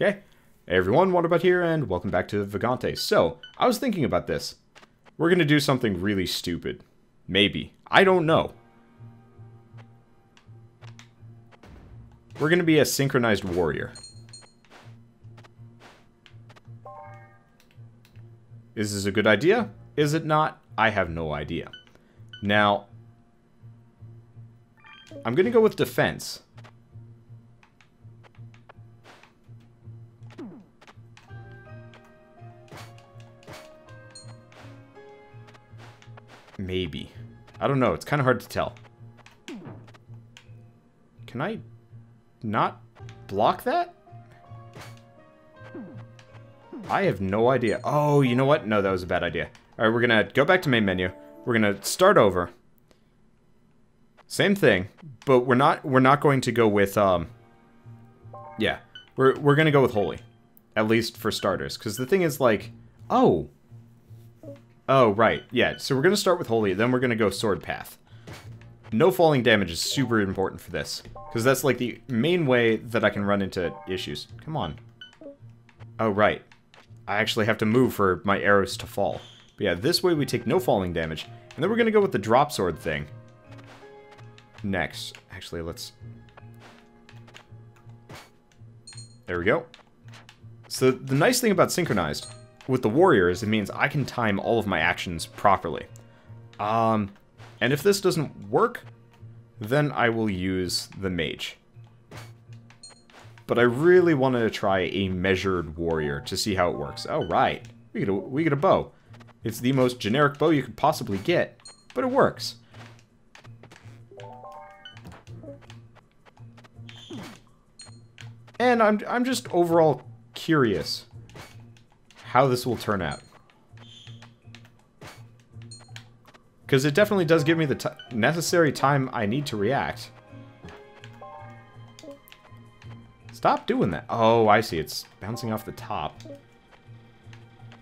Okay, hey everyone, what about here, and welcome back to Vagante. So, I was thinking about this. We're gonna do something really stupid. Maybe. I don't know. We're gonna be a synchronized warrior. Is this a good idea? Is it not? I have no idea. Now, I'm gonna go with defense. Maybe. I don't know. It's kind of hard to tell. Can I not block that? I have no idea. Oh, you know what? No, that was a bad idea. Alright, we're gonna go back to main menu. We're gonna start over. Same thing, but we're not going to go with, yeah. We're gonna go with holy. At least for starters. Because the thing is, like, oh, right. Yeah, so we're going to start with holy, then we're going to go sword path. No falling damage is super important for this. Because that's, like, the main way that I can run into issues. Come on. Oh, right. I actually have to move for my arrows to fall. But yeah, this way we take no falling damage. And then we're going to go with the drop sword thing. Next. Actually, let's... There we go. So, the nice thing about synchronized with the warrior is it means I can time all of my actions properly. And if this doesn't work, then I will use the mage. But I really wanted to try a measured warrior to see how it works. Oh, right. We get a bow. It's the most generic bow you could possibly get, but it works. And I'm just overall curious how this will turn out. Because it definitely does give me the necessary time I need to react. Stop doing that. Oh, I see. It's bouncing off the top.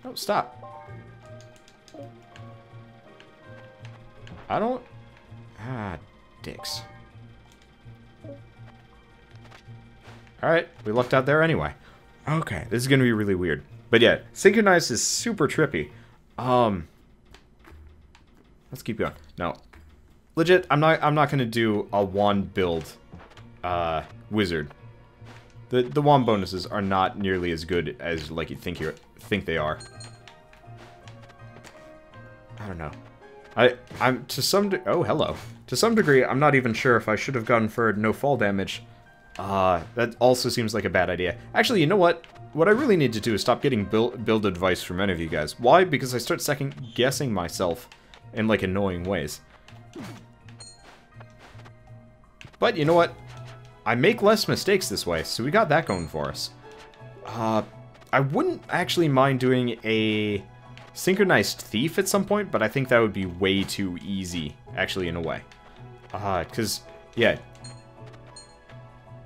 Oh, stop. I don't... Ah, dicks. Alright, we lucked out there anyway. Okay, this is gonna be really weird. But yeah, synchronized is super trippy. Let's keep going. No. Legit, I'm not gonna do a wand build wizard. The wand bonuses are not nearly as good as like you think they are. I don't know. I'm to some oh, hello. To some degree, I'm not even sure if I should have gone for no fall damage. That also seems like a bad idea. Actually, you know what? What I really need to do is stop getting build advice from any of you guys. Why? Because I start second-guessing myself in, like, annoying ways. But, you know what? I make less mistakes this way, so we got that going for us. I wouldn't actually mind doing a synchronized thief at some point, but I think that would be way too easy, actually, in a way. Because, yeah...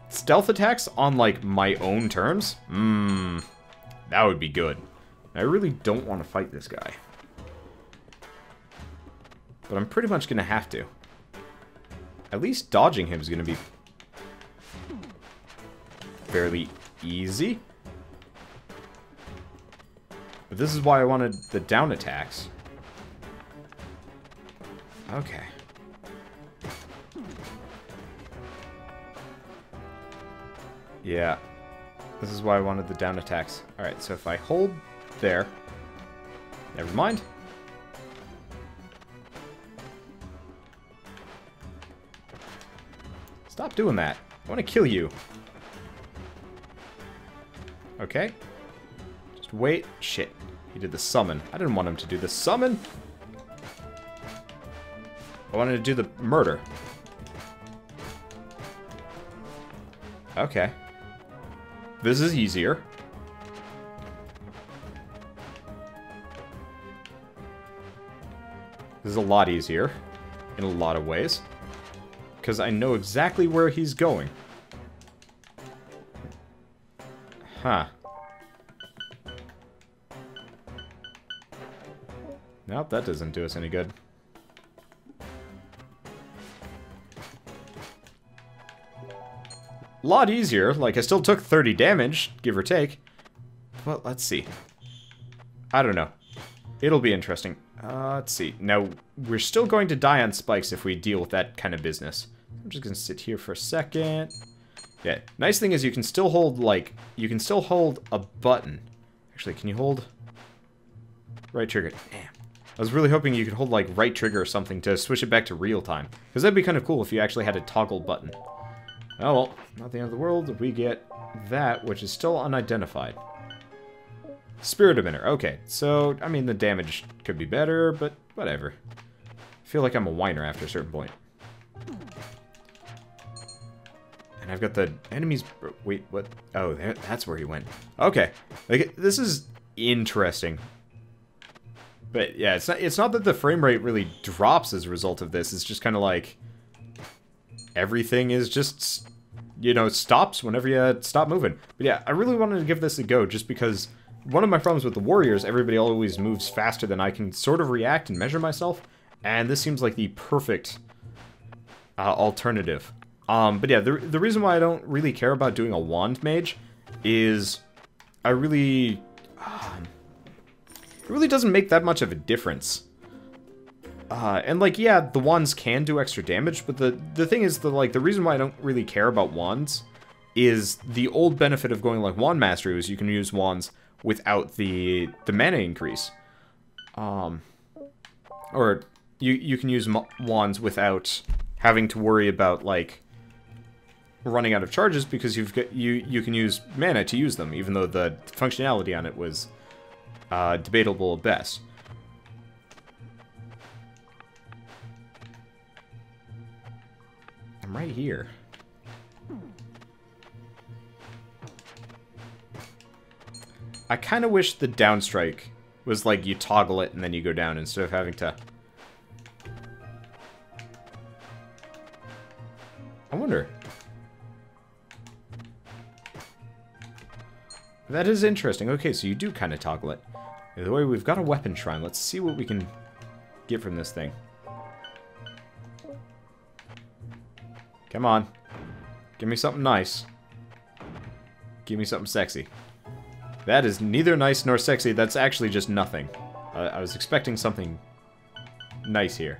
Stealth attacks on, like, my own terms? That would be good. I really don't want to fight this guy. But I'm pretty much going to have to. At least dodging him is going to be fairly easy. But this is why I wanted the down attacks. Okay. Yeah, this is why I wanted the down attacks. Alright, so if I hold there... Never mind. Stop doing that. I want to kill you. Okay. Just wait. Shit. He did the summon. I didn't want him to do the summon. I wanted to do the murder. Okay. This is easier. This is a lot easier. In a lot of ways. Because I know exactly where he's going. Huh. Nope, that doesn't do us any good. lot easier. Like, I still took 30 damage, give or take. Well, let's see. I don't know. It'll be interesting. Let's see. Now, we're still going to die on spikes if we deal with that kind of business. I'm just gonna sit here for a second. Yeah, nice thing is you can still hold, like, you can still hold a button. Actually, can you hold right trigger? Damn. I was really hoping you could hold, like, right trigger or something to switch it back to real time. Because that'd be kind of cool if you actually had a toggle button. Oh, well, not the end of the world. We get that, which is still unidentified. Spirit emitter. Okay, so, I mean, the damage could be better, but whatever. I feel like I'm a whiner after a certain point. And I've got the enemies... Wait, what? Oh, that's where he went. Okay. Like, this is interesting. But, yeah, it's not that the frame rate really drops as a result of this. It's just kind of like... Everything is just, you know, stops whenever you stop moving. But yeah, I really wanted to give this a go just because... One of my problems with the warriors, everybody always moves faster than I can sort of react and measure myself. And this seems like the perfect alternative. But yeah, the reason why I don't really care about doing a wand mage is I really... it really doesn't make that much of a difference. And like, yeah, the wands can do extra damage, but the thing is, the reason why I don't really care about wands is the old benefit of going like wand mastery was you can use wands without the mana increase. Or you can use wands without having to worry about, like, running out of charges because you can use mana to use them, even though the functionality on it was debatable at best. I'm right here. I kind of wish the downstrike was like you toggle it and then you go down instead of having to... I wonder. That is interesting. Okay, so you do kind of toggle it. By the way, we've got a weapon shrine. Let's see what we can get from this thing. Come on. Give me something nice. Give me something sexy. That is neither nice nor sexy. That's actually just nothing. I was expecting something nice here.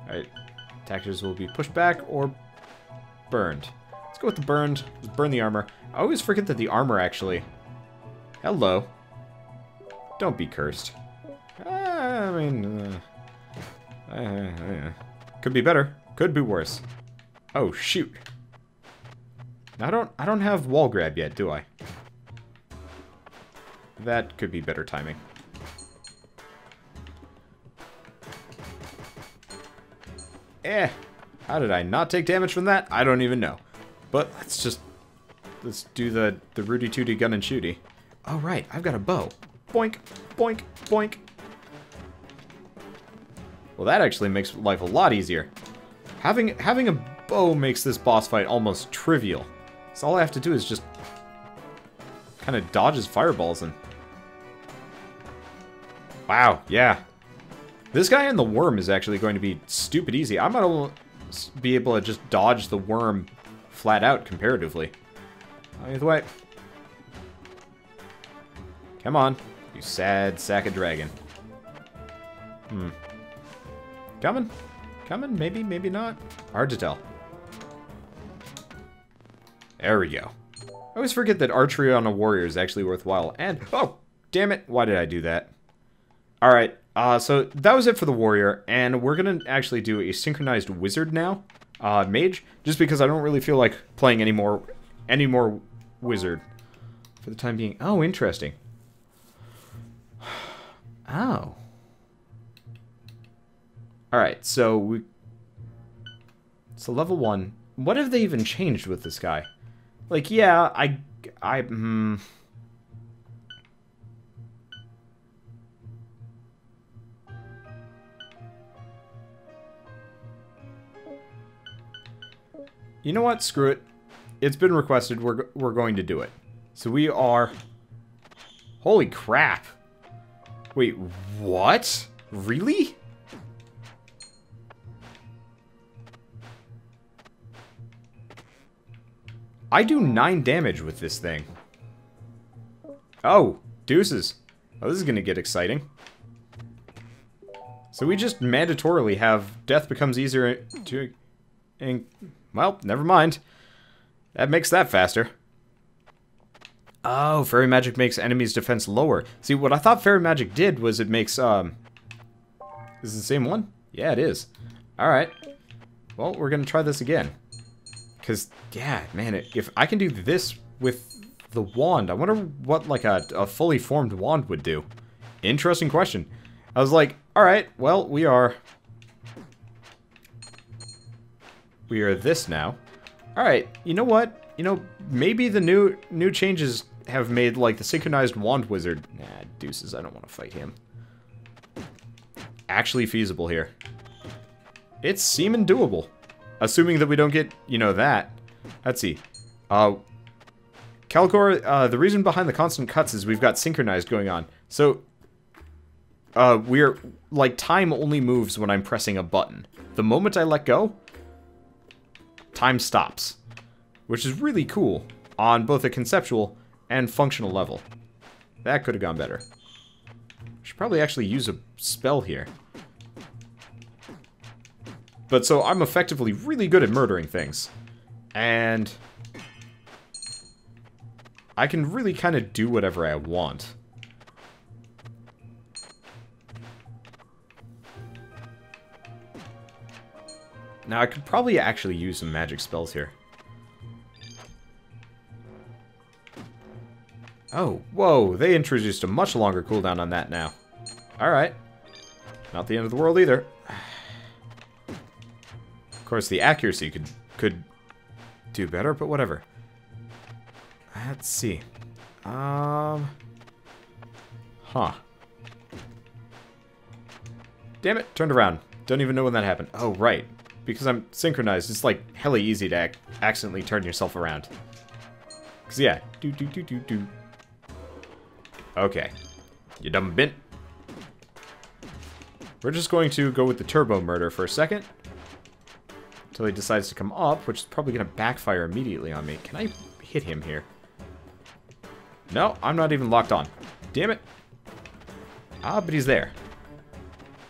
Alright. Attackers will be pushed back or burned. Let's go with the burned. Let's burn the armor. I always forget that the armor actually... Hello. Don't be cursed. I mean... could be better. Could be worse. Oh, shoot. I don't have wall grab yet, do I? That could be better timing. How did I not take damage from that? I don't even know. But let's do the Rudy Tooty gun and shooty. Oh right, I've got a bow. Boink, boink, boink. Well, that actually makes life a lot easier. Having a bow makes this boss fight almost trivial. So all I have to do is just kind of dodge his fireballs and... Wow, yeah. This guy and the worm is actually going to be stupid easy. I might be able to just dodge the worm flat out comparatively. Either way. Come on, you sad sack of dragon. Coming? Coming? Maybe, maybe not. Hard to tell. There we go. I always forget that archery on a warrior is actually worthwhile. And, oh, damn it, why did I do that? Alright, so that was it for the warrior, and we're gonna actually do a synchronized wizard now, mage, just because I don't really feel like playing any more wizard for the time being. Oh, interesting. Oh. Alright, so so level 1. What have they even changed with this guy? Like, yeah, You know what? Screw it. It's been requested. We're going to do it. So we are... Holy crap. Wait, what? Really? I do 9 damage with this thing. Oh, deuces. Oh, this is going to get exciting. So we just mandatorily have death becomes easier to... And, well, never mind. That makes that faster. Oh, fairy magic makes enemies' defense lower. See, what I thought fairy magic did was it makes, Is it the same one? Yeah, it is. Alright. Well, we're gonna try this again. Because, yeah, man, if I can do this with the wand, I wonder what, like, a fully formed wand would do. Interesting question. I was like, alright, well, we are this now. Alright, you know what? You know, maybe the new changes have made, like, the synchronized wand wizard... Nah, deuces, I don't want to fight him. Actually feasible here. It's seeming doable. Assuming that we don't get, you know, that. Let's see. Calcor, the reason behind the constant cuts is we've got synchronized going on. So, we're... Like, time only moves when I'm pressing a button. The moment I let go, time stops. Which is really cool on both a conceptual and functional level. That could have gone better. Should probably actually use a spell here. But so I'm effectively really good at murdering things. And I can really kind of do whatever I want. Now I could probably actually use some magic spells here. Oh, whoa, they introduced a much longer cooldown on that now. Alright. Not the end of the world either. Of course, the accuracy could do better, but whatever. Let's see. Huh. Damn it, turned around. Don't even know when that happened. Oh, right. Because I'm synchronized, it's like hella easy to accidentally turn yourself around. Because, yeah. Do. Okay. You dumb bint. We're just going to go with the turbo murder for a second. Until he decides to come up, which is probably going to backfire immediately on me. Can I hit him here? No, I'm not even locked on. Damn it. Ah, but he's there.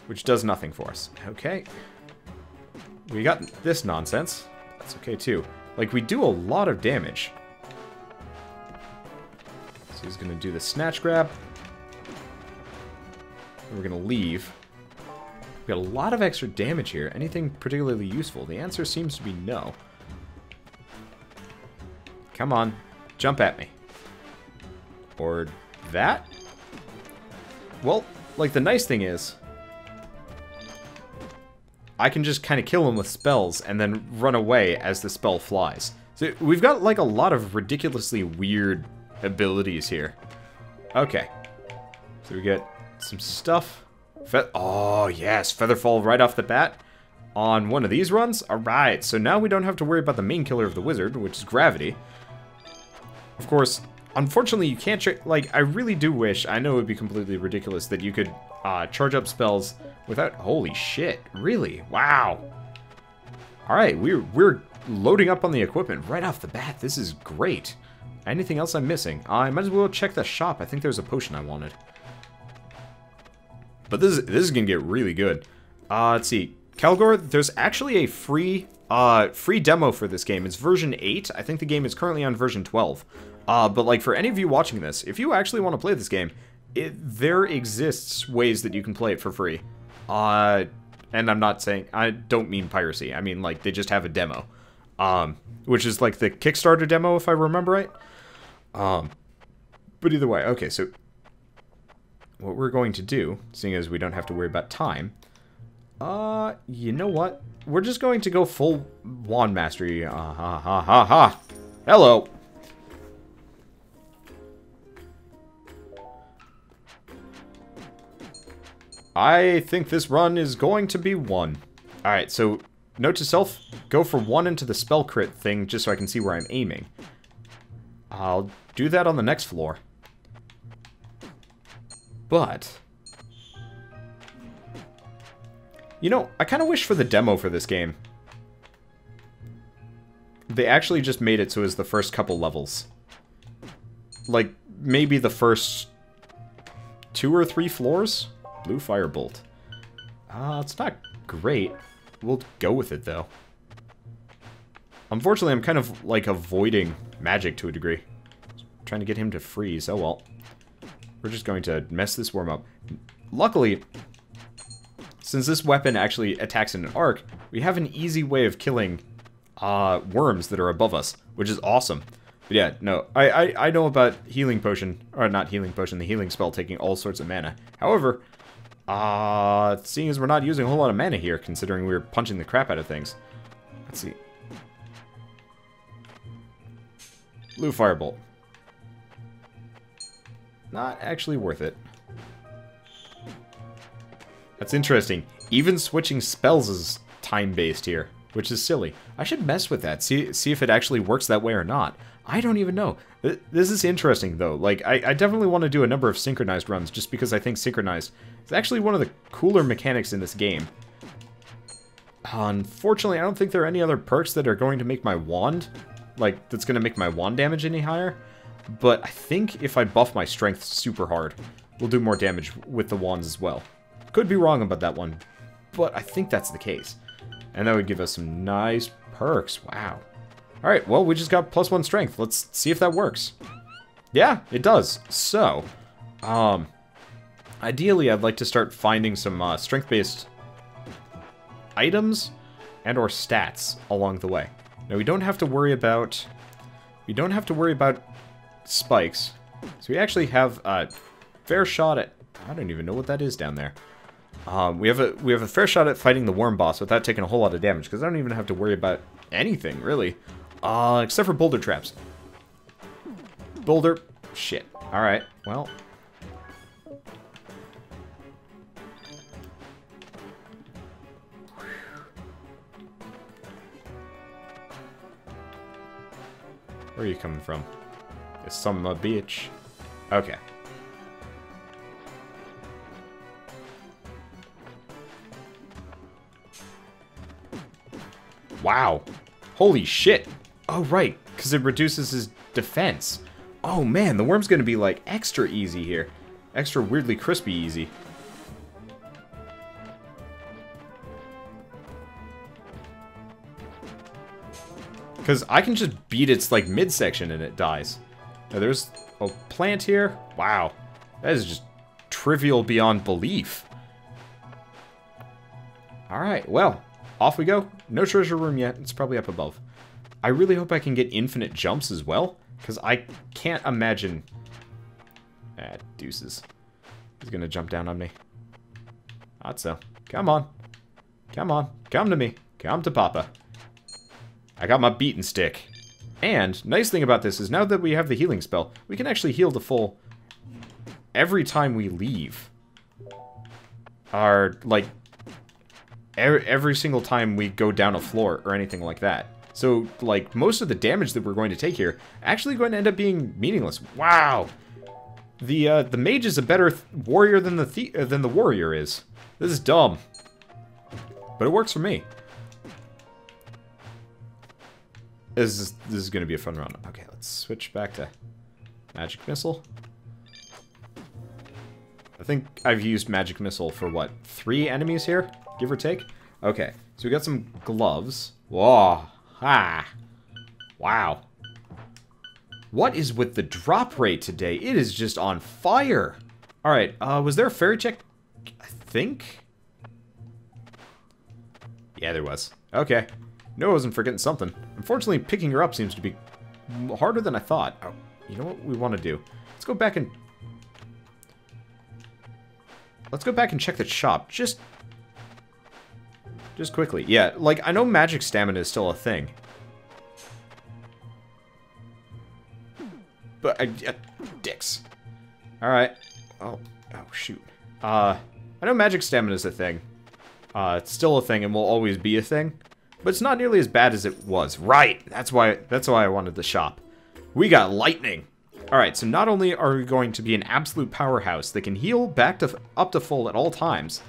Which does nothing for us. Okay. We got this nonsense. That's okay, too. Like, we do a lot of damage. So he's going to do the snatch grab. And we're going to leave. We've got a lot of extra damage here. Anything particularly useful? The answer seems to be no. Come on. Jump at me. Or that? Well, like, the nice thing is... I can just kind of kill him with spells and then run away as the spell flies. So we've got, like, a lot of ridiculously weird abilities here. Okay. So we get some stuff. Oh, yes. Featherfall right off the bat on one of these runs. Alright, so now we don't have to worry about the main killer of the wizard, which is gravity. Of course, unfortunately, you can't... Like, I really do wish... I know it would be completely ridiculous that you could charge up spells without... Holy shit. Really? Wow. Alright, we're loading up on the equipment right off the bat. This is great. Anything else I'm missing? I might as well check the shop. I think there's a potion I wanted. But this is gonna get really good. Let's see. Calgor, there's actually a free demo for this game. It's version 8. I think the game is currently on version 12. But like for any of you watching this, if you actually want to play this game, there exists ways that you can play it for free. And I'm not saying... I don't mean piracy. I mean, like, they just have a demo. Which is like the Kickstarter demo, if I remember right. But either way, okay, so... What we're going to do, seeing as we don't have to worry about time... you know what? We're just going to go full wand mastery. Hello! I think this run is going to be 1. Alright, so, note to self, go for 1 into the spell crit thing, just so I can see where I'm aiming. I'll do that on the next floor. But... You know, I kind of wish for the demo for this game. they actually just made it so it's the first couple levels. Like, maybe the first 2 or 3 floors? Blue Firebolt. It's not great. We'll go with it, though. Unfortunately, I'm kind of, like, avoiding magic to a degree. Trying to get him to freeze. Oh, well. We're just going to mess this worm up. Luckily, since this weapon actually attacks in an arc, we have an easy way of killing worms that are above us, which is awesome. But yeah, no, I know about healing potion, or not healing potion, the healing spell taking all sorts of mana. However, seeing as we're not using a whole lot of mana here, considering we're punching the crap out of things. Let's see. Blue Firebolt. Not actually worth it. That's interesting. Even switching spells is time-based here, which is silly. I should mess with that, see if it actually works that way or not. I don't even know. This is interesting, though. Like, I definitely want to do a number of synchronized runs, just because I think synchronized is actually one of the cooler mechanics in this game. Unfortunately, I don't think there are any other perks that are going to make my wand, like, that's going to make my wand damage any higher. But I think if I buff my strength super hard, we'll do more damage with the wands as well. Could be wrong about that one, but I think that's the case. And that would give us some nice perks. Wow. Alright, well, we just got +1 strength. Let's see if that works. Yeah, it does. So, ideally, I'd like to start finding some strength-based items and or stats along the way. Now, we don't have to worry about spikes. So we actually have a fair shot at... I don't even know what that is down there. We have a fair shot at fighting the worm boss without taking a whole lot of damage, because I don't even have to worry about anything, really. Except for boulder traps. Boulder... Shit. Alright, well... Where are you coming from? It's some bitch. Okay. Wow. Holy shit. Oh, right. Because it reduces his defense. Oh, man. The worm's going to be, like, extra easy here. Extra weirdly crispy easy. Because I can just beat its, like, midsection and it dies. Now, there's a plant here. Wow. That is just trivial beyond belief. Alright, well, off we go. No treasure room yet. It's probably up above. I really hope I can get infinite jumps as well, because I can't imagine... Ah, deuces. He's gonna jump down on me. Not so. Come on. Come on. Come to me. Come to Papa. I got my beaten stick. And, nice thing about this is now that we have the healing spell, we can actually heal to full every time we leave. Like, every single time we go down a floor or anything like that. So, like, most of the damage that we're going to take here actually going to end up being meaningless. Wow! The mage is a better warrior than the warrior is. This is dumb. But it works for me. This is going to be a fun run. Okay, let's switch back to Magic Missile. I think I've used Magic Missile for, what, 3 enemies here? Give or take? Okay, so we got some gloves. Whoa. Ha. Wow. What is with the drop rate today? It is just on fire. Alright, was there a fairy check? I think? Yeah, there was. Okay. No, I wasn't forgetting something. Unfortunately, picking her up seems to be harder than I thought. Oh, you know what we want to do? Let's go back and check the shop. Just quickly. Yeah, like, I know magic stamina is still a thing. But, dicks. Alright. Oh, shoot. I know magic stamina is a thing. It's still a thing and will always be a thing. But it's not nearly as bad as it was. Right! That's why I wanted the shop. We got lightning! Alright, so not only are we going to be an absolute powerhouse that can heal back to up to full at all times,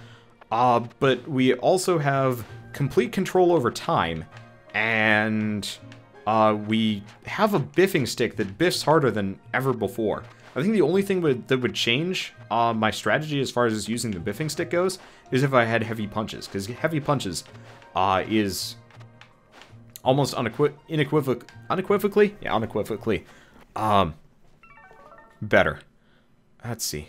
but we also have complete control over time, and we have a biffing stick that biffs harder than ever before. I think the only thing that would change my strategy as far as using the biffing stick goes is if I had heavy punches, because heavy punches is almost unequivocally better. Let's see.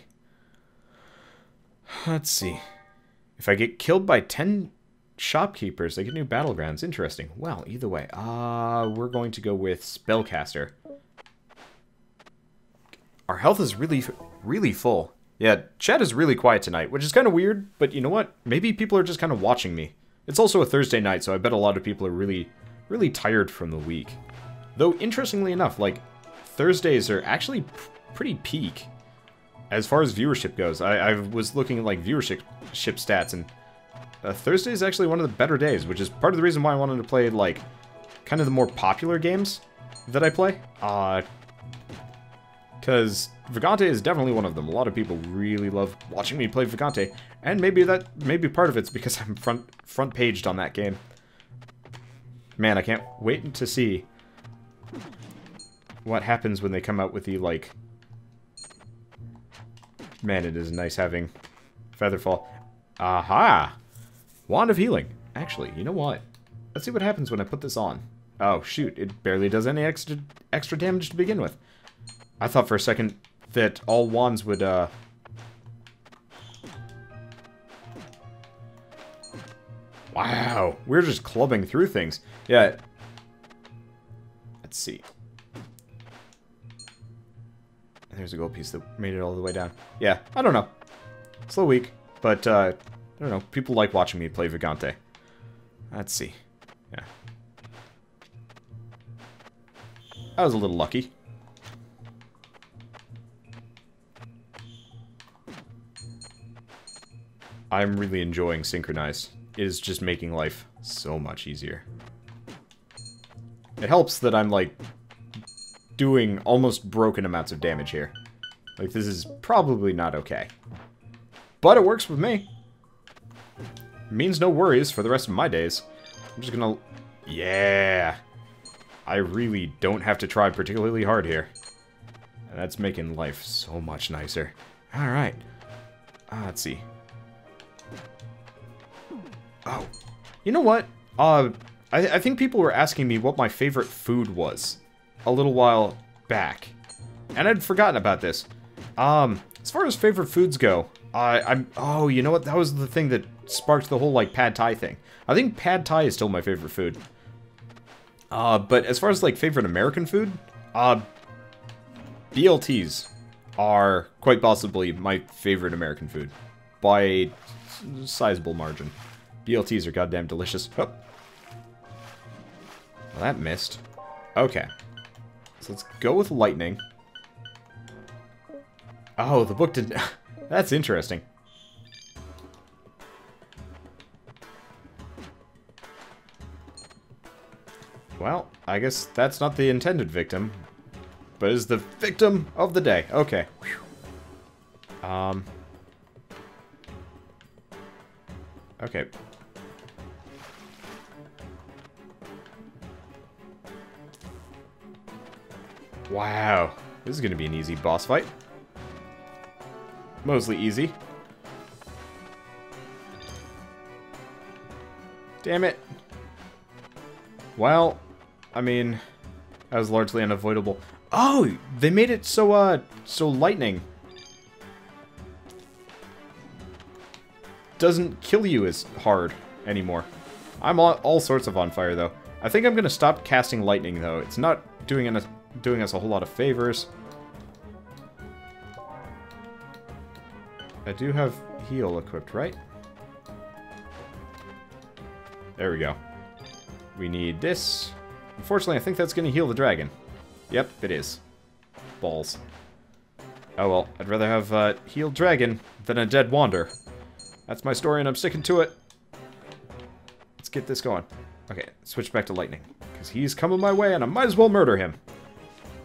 If I get killed by 10 shopkeepers, I get new battlegrounds. Interesting. Well, either way, we're going to go with spellcaster. Our health is really full. Yeah, chat is really quiet tonight, which is kind of weird, but you know what? Maybe people are just kind of watching me. It's also a Thursday night, so I bet a lot of people are really tired from the week. Though, interestingly enough, like, Thursdays are actually pretty peak as far as viewership goes. I was looking at, like, viewership stats, and Thursday is actually one of the better days, which is part of the reason why I wanted to play, like, kind of the more popular games that I play. Because Vagante is definitely one of them. A lot of people really love watching me play Vagante, and maybe part of it's because I'm front paged on that game. Man, I can't wait to see what happens when they come out with the, like... Man, it is nice having Featherfall. Aha! Wand of Healing. Actually, you know what? Let's see what happens when I put this on. Oh, shoot. It barely does any extra damage to begin with. I thought for a second that all wands would, Wow, we're just clubbing through things. Yeah. Let's see. There's a gold piece that made it all the way down. Yeah, I don't know. Slow week, but, I don't know. People like watching me play Vagante. Let's see. Yeah. I was a little lucky. I'm really enjoying Synchronize. It is just making life so much easier. It helps that I'm, like, doing almost broken amounts of damage here. Like, this is probably not okay. But it works with me. It means no worries for the rest of my days. I'm just gonna... Yeah! I really don't have to try particularly hard here. And that's making life so much nicer. Alright. Let's see. Oh. You know what? I think people were asking me what my favorite food was a little while back. And I'd forgotten about this. As far as favorite foods go, oh, you know what? That was the thing that sparked the whole, like, pad thai thing. I think pad thai is still my favorite food. But as far as, like, favorite American food, BLTs are quite possibly my favorite American food. By a sizable margin. BLTs are goddamn delicious. Oh. Well, that missed. Okay. So let's go with lightning. Oh, the book did... That's interesting. Well, I guess that's not the intended victim, but is the victim of the day. Okay. Whew. Okay. Wow. This is going to be an easy boss fight. Mostly easy. Damn it. Well, I mean, that was largely unavoidable. Oh, they made it so, so lightning doesn't kill you as hard anymore. I'm all sorts of on fire, though. I think I'm going to stop casting lightning, though. It's not doing us a whole lot of favors. I do have heal equipped, right? There we go. We need this. Unfortunately, I think that's going to heal the dragon. Yep, it is. Balls. Oh well, I'd rather have healed dragon than a dead wander. That's my story and I'm sticking to it. Let's get this going. Okay, switch back to lightning. Because he's coming my way and I might as well murder him.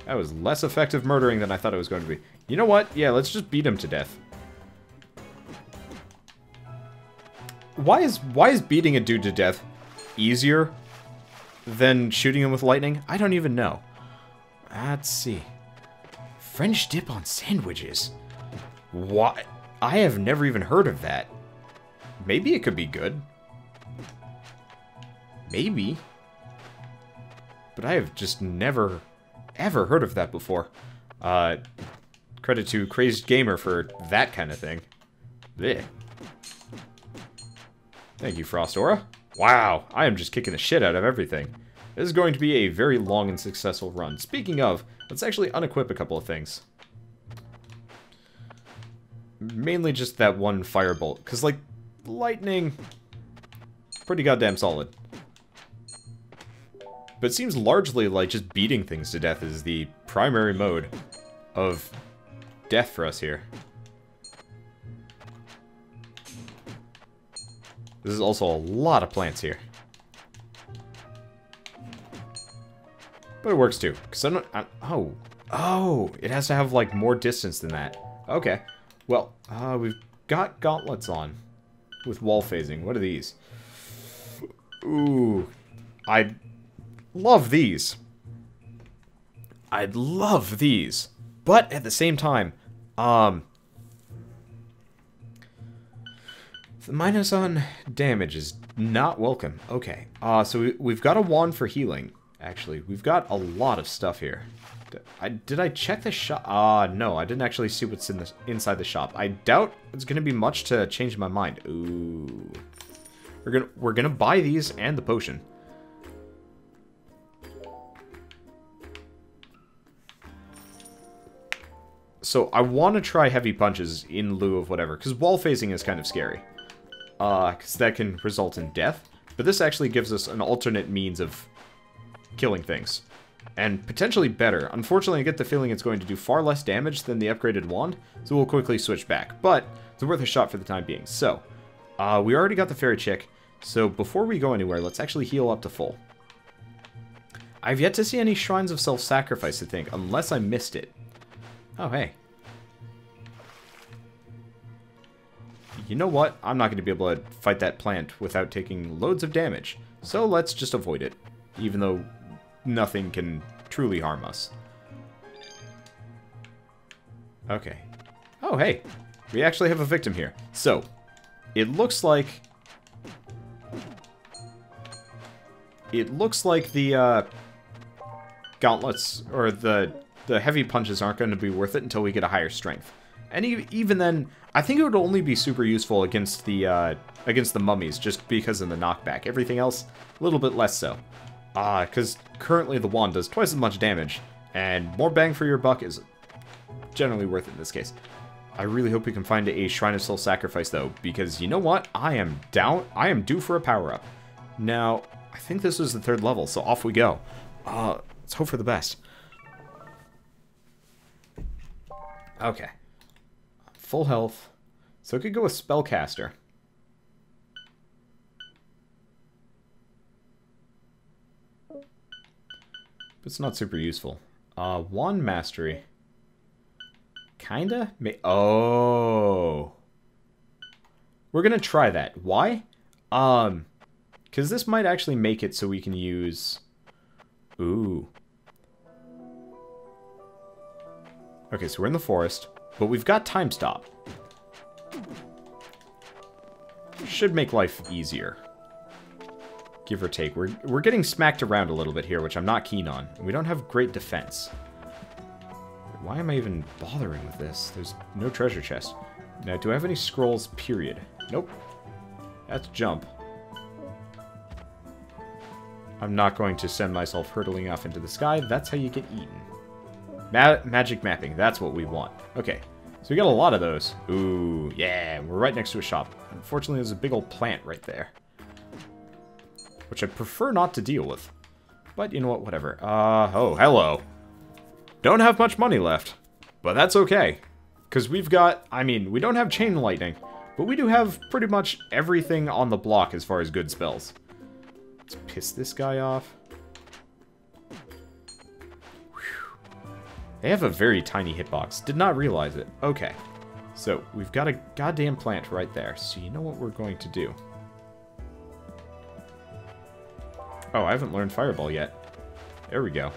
That was less effective murdering than I thought it was going to be. You know what? Yeah, let's just beat him to death. Why is beating a dude to death easier than shooting him with lightning? I don't even know. Let's see. French dip on sandwiches. What? I have never even heard of that. Maybe it could be good. Maybe. But I have just never, ever heard of that before. Credit to Crazed Gamer for that kind of thing. Blech. Thank you, Frost Aura. Wow, I am just kicking the shit out of everything. This is going to be a very long and successful run. Speaking of, let's actually unequip a couple of things. Mainly just that one firebolt, because, like, lightning, pretty goddamn solid. But it seems largely like just beating things to death is the primary mode of death for us here. This is also a lot of plants here. But it works too, because I don't... Oh, it has to have, like, more distance than that. Okay. Well, we've got gauntlets on with wall phasing. What are these? Ooh. I love these. I'd love these. But at the same time, the minus on damage is not welcome. Okay. So we've got a wand for healing. Actually, we've got a lot of stuff here. Did I check the shop? No, I didn't actually see what's inside the shop. I doubt it's gonna be much to change my mind. Ooh, we're gonna buy these and the potion. So I want to try heavy punches in lieu of whatever, because wall phasing is kind of scary, because that can result in death. But this actually gives us an alternate means of killing things. And potentially better. Unfortunately, I get the feeling it's going to do far less damage than the upgraded wand, so we'll quickly switch back. But it's worth a shot for the time being. So, we already got the fairy chick, so before we go anywhere, let's actually heal up to full. I've yet to see any shrines of self-sacrifice, I think, unless I missed it. Oh, hey. You know what? I'm not going to be able to fight that plant without taking loads of damage, so let's just avoid it, even though nothing can truly harm us. Okay. Oh, hey. We actually have a victim here. So, it looks like... the, gauntlets, or the heavy punches aren't going to be worth it until we get a higher strength. And even then, I think it would only be super useful against the mummies, just because of the knockback. Everything else, a little bit less so. Because currently the wand does twice as much damage, and more bang for your buck is generally worth it in this case. I really hope we can find a Shrine of Self-Sacrifice, though, because you know what? I am due for a power-up. Now, I think this is the 3rd level, so off we go. Let's hope for the best. Okay. Full health. So I could go with Spellcaster. But it's not super useful. Wand Mastery. Kinda? Oh. We're gonna try that. Why? Because this might actually make it so we can use... Ooh. Okay, so we're in the forest, but we've got Time Stop. Should make life easier. Give or take. We're getting smacked around a little bit here, which I'm not keen on. We don't have great defense. Why am I even bothering with this? There's no treasure chest. Now, do I have any scrolls, period? Nope. That's jump. I'm not going to send myself hurtling off into the sky. That's how you get eaten. Magic mapping. That's what we want. Okay. So we got a lot of those. Ooh, yeah. We're right next to a shop. Unfortunately, there's a big old plant right there, which I prefer not to deal with. But you know what? Whatever. Oh, hello. Don't have much money left, but that's okay. Because we've got, I mean, we don't have chain lightning, but we do have pretty much everything on the block as far as good spells. Let's piss this guy off. They have a very tiny hitbox. Did not realize it. Okay. So, we've got a goddamn plant right there. So, you know what we're going to do? Oh, I haven't learned Fireball yet. There we go.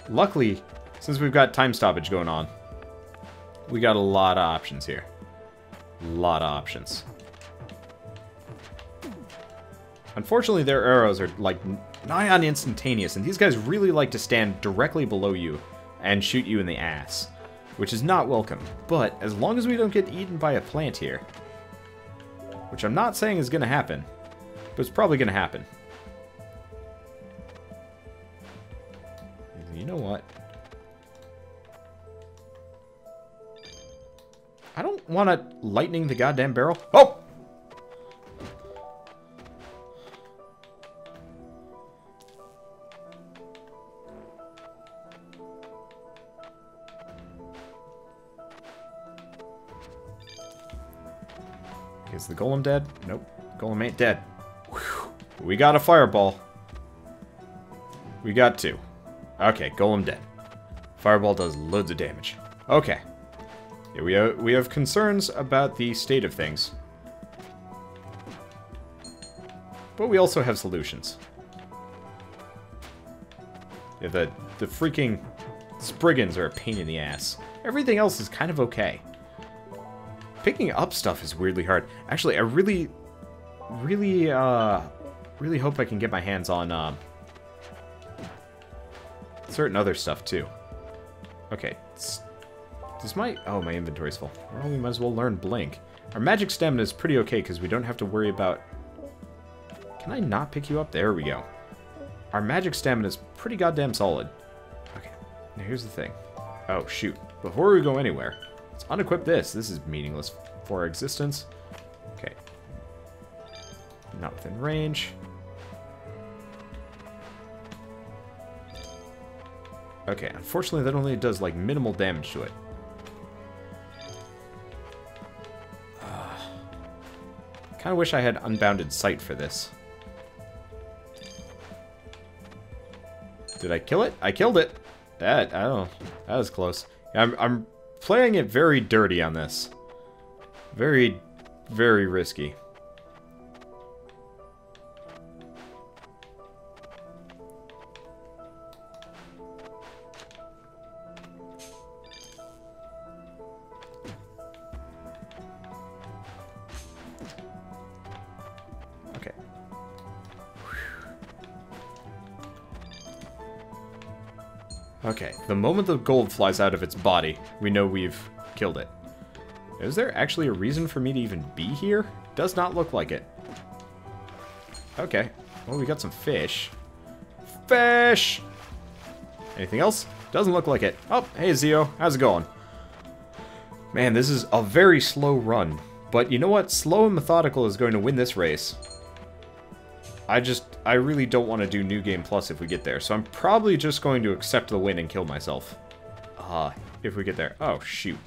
Luckily, since we've got time stoppage going on, we got a lot of options here. A lot of options. Unfortunately, their arrows are, like, nigh on instantaneous, and these guys really like to stand directly below you and shoot you in the ass, which is not welcome. But as long as we don't get eaten by a plant here, which I'm not saying is going to happen, but it's probably going to happen. You know what? I don't want to lightning the goddamn barrel. Oh! Is the golem dead? Nope. Golem ain't dead. Whew. We got a fireball. We got two. Okay, golem dead. Fireball does loads of damage. Okay. Yeah, we have concerns about the state of things. But we also have solutions. Yeah, the freaking Spriggans are a pain in the ass. Everything else is kind of okay. Picking up stuff is weirdly hard. Actually, I really hope I can get my hands on certain other stuff too. Okay, this might... Oh, my inventory's full. Well, we might as well learn Blink. Our magic stamina is pretty okay because we don't have to worry about... Can I not pick you up? There we go. Our magic stamina is pretty goddamn solid. Okay, now here's the thing. Oh, shoot. Before we go anywhere, let's unequip this. This is meaningless for our existence. Okay. Not within range. Okay, unfortunately that only does, like, minimal damage to it. Kind of wish I had unbounded sight for this. Did I kill it? I killed it! I don't know. That was close. I'm playing it very dirty on this. Very, very risky. Okay. Okay, the moment the gold flies out of its body, we know we've killed it. Is there actually a reason for me to even be here? Does not look like it. Okay. Well, we got some fish. Fish! Anything else? Doesn't look like it. Oh, hey, Zio. How's it going? Man, this is a very slow run. But you know what? Slow and methodical is going to win this race. I really don't want to do New Game Plus if we get there. So I'm probably just going to accept the win and kill myself. If we get there. Oh, shoot.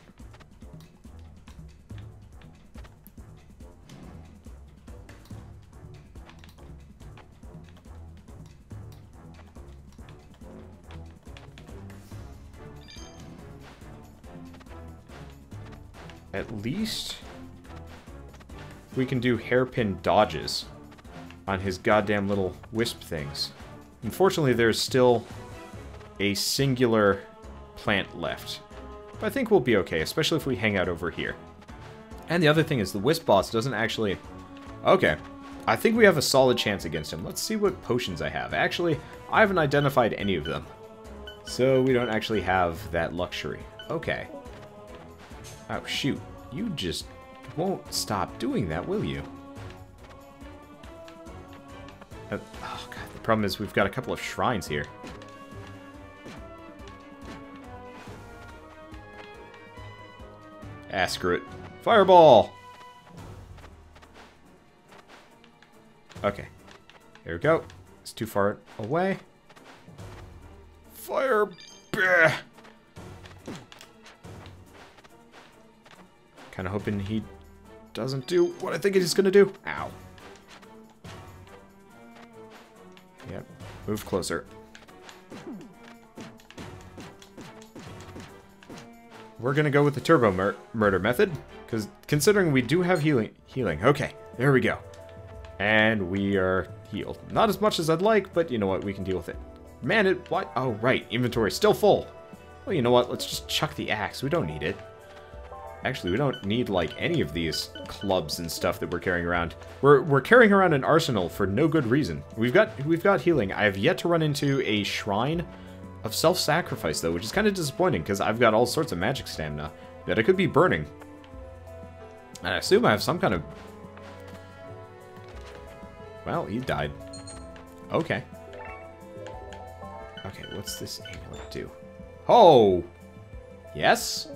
At least we can do hairpin dodges on his goddamn little wisp things. Unfortunately, there's still a singular plant left. But I think we'll be okay, especially if we hang out over here. And the other thing is the wisp boss doesn't actually... Okay, I think we have a solid chance against him. Let's see what potions I have. Actually, I haven't identified any of them. So we don't actually have that luxury. Okay. Oh, shoot. You just won't stop doing that, will you? Oh, God. The problem is we've got a couple of shrines here. Ah, screw it. Fireball! Okay. There we go. It's too far away. Fire! Bah! Kind of hoping he doesn't do what I think he's going to do. Ow. Move closer. We're gonna go with the turbo murder method, because considering we do have healing. Okay, there we go. And we are healed. Not as much as I'd like, but you know what? We can deal with it. Man, what? Oh, right. Inventory still full. Well, you know what? Let's just chuck the axe. We don't need it. Actually, we don't need, like, any of these clubs and stuff that we're carrying around. We're carrying around an arsenal for no good reason. We've got healing. I have yet to run into a shrine of self-sacrifice, though, which is kind of disappointing, because I've got all sorts of magic stamina that I could be burning. And I assume I have some kind of... Well, he died. Okay. Okay, what's this amulet do? Oh! Yes?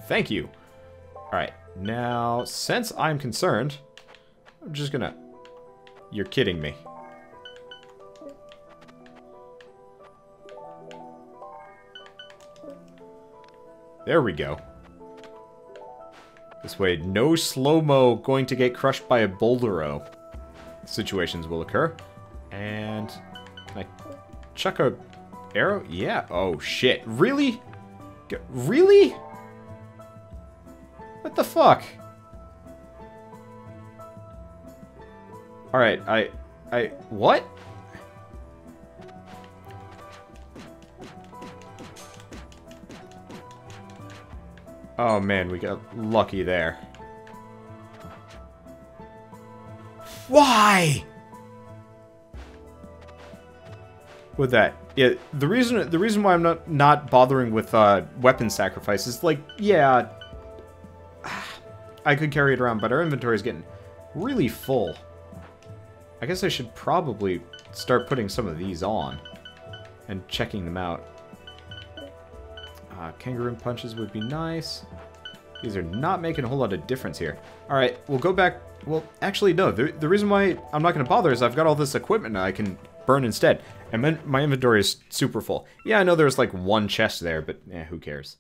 Thank you. Alright, now, since I'm concerned, I'm just gonna... You're kidding me. There we go. This way, no slow-mo going to get crushed by a bouldero situations will occur. And can I chuck a arrow? Yeah. Oh, shit. Really? Really? What the fuck? Alright, what? Oh man, we got lucky there. Why? With that, yeah, the reason why I'm not bothering with weapon sacrifice is like, yeah, I could carry it around, but our inventory is getting really full. I guess I should probably start putting some of these on and checking them out. Kangaroo punches would be nice. These are not making a whole lot of difference here. Alright, we'll go back... Well, actually, no. The reason why I'm not going to bother is I've got all this equipment I can burn instead. And my inventory is super full. Yeah, I know there's like one chest there, but who cares?